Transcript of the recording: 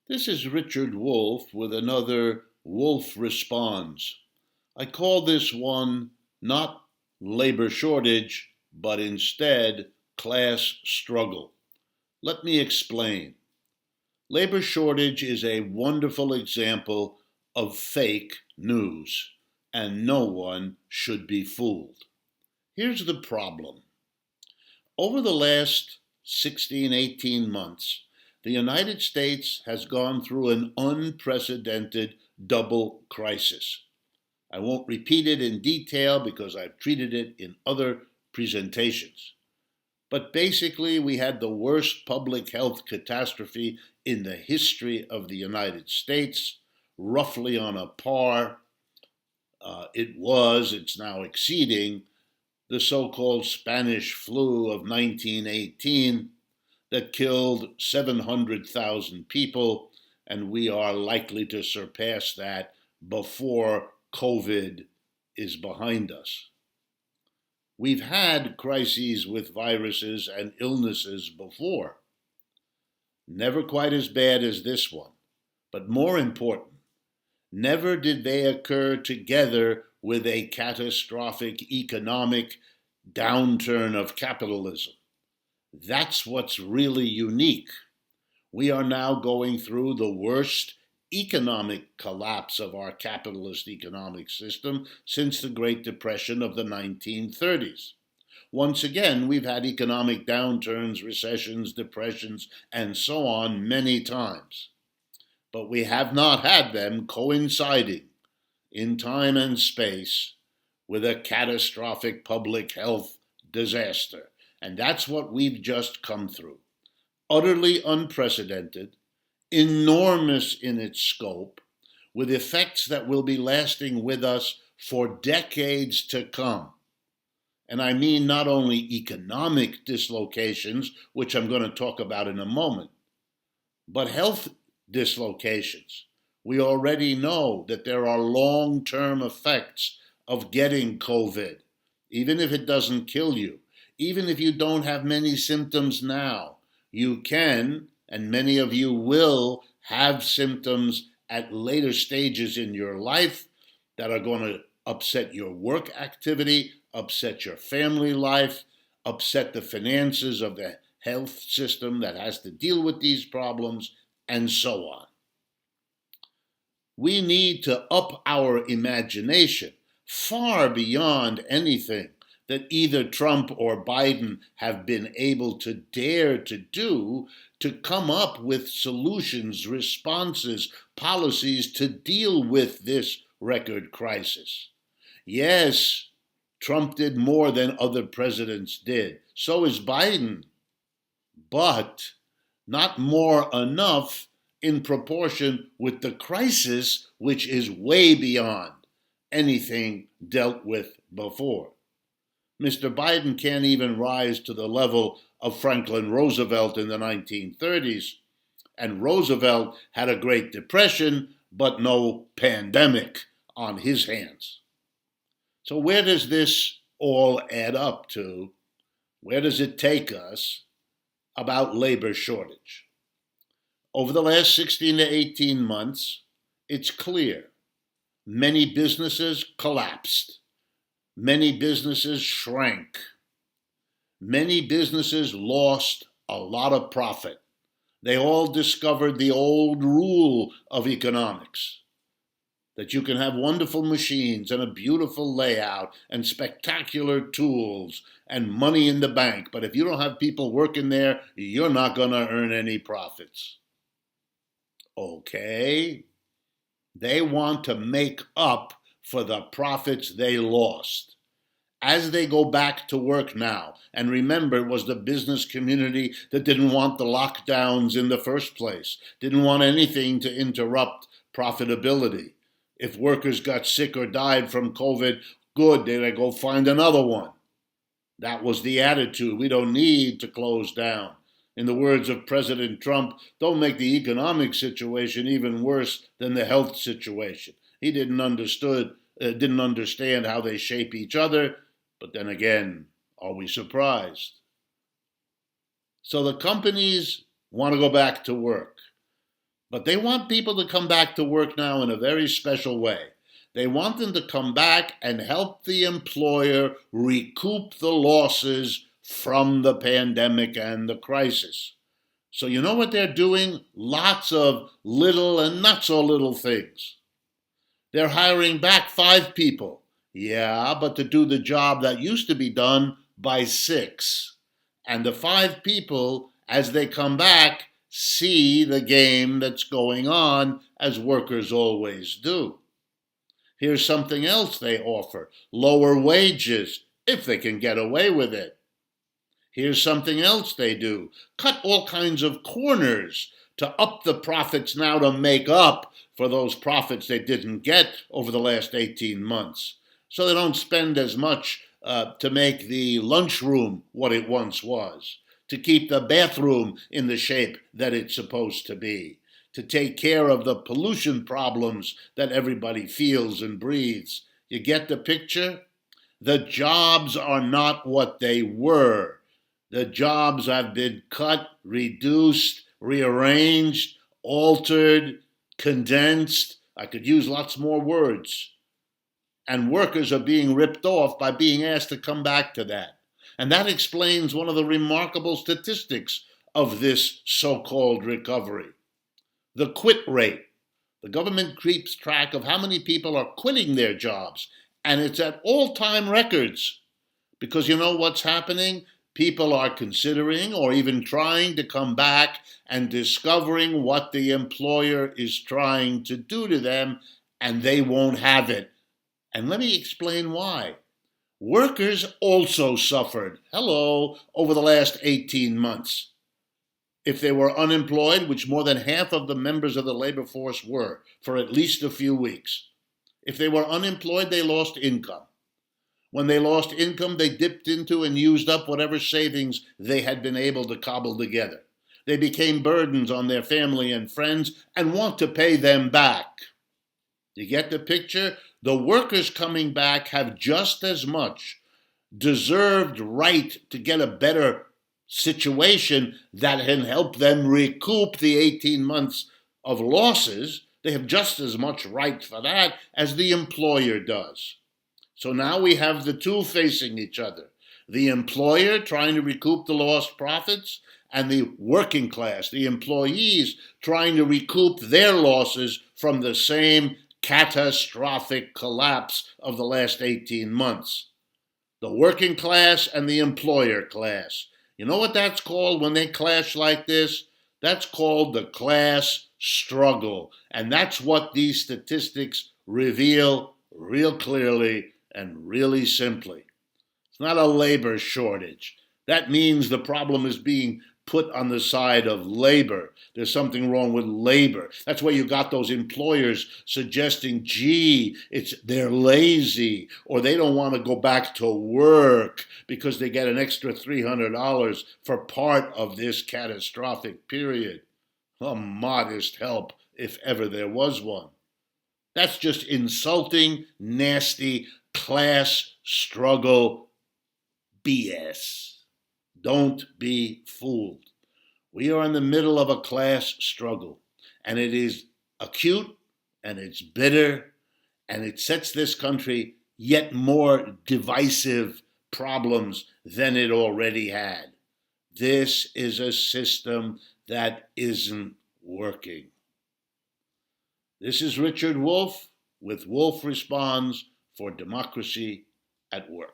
This is Richard Wolff with another Wolff Responds. I call this one not labor shortage, but instead class struggle. Let me explain. Labor shortage is a wonderful example of fake news, and no one should be fooled. Here's the problem. Over the last 16, 18 months, the United States has gone through an unprecedented double crisis. I won't repeat it in detail because I've treated it in other presentations. But basically, we had the worst public health catastrophe in the history of the United States, roughly on a par. It's now exceeding the so-called Spanish flu of 1918 that killed 700,000 people, and we are likely to surpass that before COVID is behind us. We've had crises with viruses and illnesses before. Never quite as bad as this one, but more important, never did they occur together with a catastrophic economic downturn of capitalism. That's what's really unique. We are now going through the worst economic collapse of our capitalist economic system since the Great Depression of the 1930s. Once again, we've had economic downturns, recessions, depressions, and so on many times. But we have not had them coinciding in time and space with a catastrophic public health disaster. And that's what we've just come through. Utterly unprecedented, enormous in its scope, with effects that will be lasting with us for decades to come. And I mean not only economic dislocations, which I'm going to talk about in a moment, but health dislocations. We already know that there are long-term effects of getting COVID, even if it doesn't kill you. Even if you don't have many symptoms now, you can, and many of you will, have symptoms at later stages in your life that are going to upset your work activity, upset your family life, upset the finances of the health system that has to deal with these problems, and so on. We need to up our imagination far beyond anything that either Trump or Biden have been able to dare to do to come up with solutions, responses, policies to deal with this record crisis. Yes, Trump did more than other presidents did. So is Biden. But not more enough in proportion with the crisis, which is way beyond anything dealt with before. Mr. Biden can't even rise to the level of Franklin Roosevelt in the 1930s. And Roosevelt had a Great Depression, but no pandemic on his hands. So where does this all add up to? Where does it take us about labor shortage? Over the last 16 to 18 months, it's clear. Many businesses collapsed. Many businesses shrank. Many businesses lost a lot of profit. They all discovered the old rule of economics, that you can have wonderful machines and a beautiful layout and spectacular tools and money in the bank, but if you don't have people working there, you're not going to earn any profits. Okay? They want to make up for the profits they lost. As they go back to work now, and remember, it was the business community that didn't want the lockdowns in the first place, didn't want anything to interrupt profitability. If workers got sick or died from COVID, good, they go find another one. That was the attitude. We don't need to close down. In the words of President Trump, don't make the economic situation even worse than the health situation. He didn't understand how they shape each other, but then again, are we surprised? So the companies want to go back to work. But they want people to come back to work now in a very special way. They want them to come back and help the employer recoup the losses from the pandemic and the crisis. So you know what they're doing? Lots of little and not so little things. They're hiring back 5 people. Yeah, but to do the job that used to be done by 6. And the 5 people, as they come back, see the game that's going on, as workers always do. Here's something else they offer: lower wages, if they can get away with it. Here's something else they do: cut all kinds of corners to up the profits now to make up for those profits they didn't get over the last 18 months. So they don't spend as much to make the lunchroom what it once was, to keep the bathroom in the shape that it's supposed to be, to take care of the pollution problems that everybody feels and breathes. You get the picture? The jobs are not what they were. The jobs have been cut, reduced, rearranged, altered, condensed. I could use lots more words. And workers are being ripped off by being asked to come back to that. And that explains one of the remarkable statistics of this so-called recovery: the quit rate. The government keeps track of how many people are quitting their jobs, and it's at all-time records. Because you know what's happening? People are considering or even trying to come back and discovering what the employer is trying to do to them, and they won't have it. And let me explain why. Workers also suffered, over the last 18 months. If they were unemployed, which more than half of the members of the labor force were, for at least a few weeks. If they were unemployed, they lost income. When they lost income, they dipped into and used up whatever savings they had been able to cobble together. They became burdens on their family and friends and want to pay them back. You get the picture? The workers coming back have just as much deserved right to get a better situation that can help them recoup the 18 months of losses. They have just as much right for that as the employer does. So now we have the two facing each other: the employer trying to recoup the lost profits, and the working class, the employees, trying to recoup their losses from the same catastrophic collapse of the last 18 months. The working class and the employer class. You know what that's called when they clash like this? That's called the class struggle. And that's what these statistics reveal real clearly and really simply. It's not a labor shortage. That means the problem is being put on the side of labor. There's something wrong with labor. That's why you got those employers suggesting, they're lazy, or they don't want to go back to work because they get an extra $300 for part of this catastrophic period. A modest help, if ever there was one. That's just insulting, nasty, class struggle BS. Don't be fooled. We are in the middle of a class struggle, and it is acute, and it's bitter, and it sets this country yet more divisive problems than it already had. This is a system that isn't working. This is Richard Wolff with Wolff Responds for Democracy at Work.